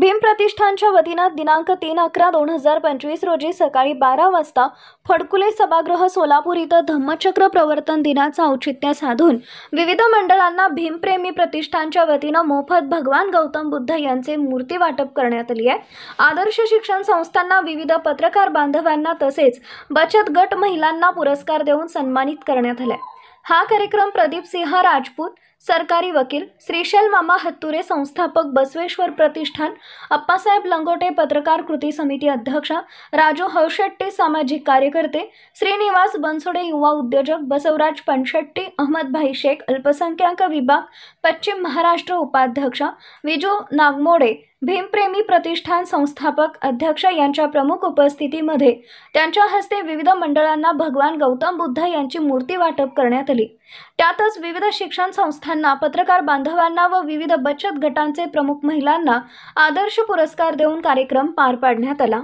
भीम प्रतिष्ठानच्या वतीनं दिनांक 3/11/2025 रोजी सकाळी 12 वाजता फडकुले सभागृह सोलापूर इथं धम्मचक्र प्रवर्तन दिनाचं औचित्य साधून विविध मंडळांना भीमप्रेमी प्रतिष्ठानच्या वतीनं मोफत भगवान गौतम बुद्ध यांचे मूर्ती वाटप करण्यात आली आहे। आदर्श शिक्षण संस्थांना, विविध पत्रकार बांधवांना तसेच बचत गट महिलांना पुरस्कार देऊन सन्मानित करण्यात आले। हा कार्यक्रम प्रदीप सिंह राजपूत, सरकारी वकील, श्रीशैल मामा हत्तुरे, संस्थापक बसवेश्वर प्रतिष्ठान, अप्पासाहेब लंगोटे पत्रकार कृती समिती अध्यक्ष, राजू हौशेट्टी सामाजिक कार्यकर्ते, श्रीनिवास बनसोडे युवा उद्योजक, बसवराज पनशेट्टी, अहमदभाई शेख अल्पसंख्याक विभाग पश्चिम महाराष्ट्र उपाध्यक्ष, विजू नागमोडे भीमप्रेमी प्रतिष्ठान संस्थापक अध्यक्ष यांच्या प्रमुख उपस्थितीमध्ये त्यांच्या हस्ते विविध मंडळांना भगवान गौतम बुद्ध यांची मूर्ती वाटप करण्यात आली। त्यातच विविध शिक्षण संस्थांना, पत्रकार बांधवांना व विविध बचत गटांचे प्रमुख महिलांना आदर्श पुरस्कार देऊन कार्यक्रम पार पाडण्यात आला।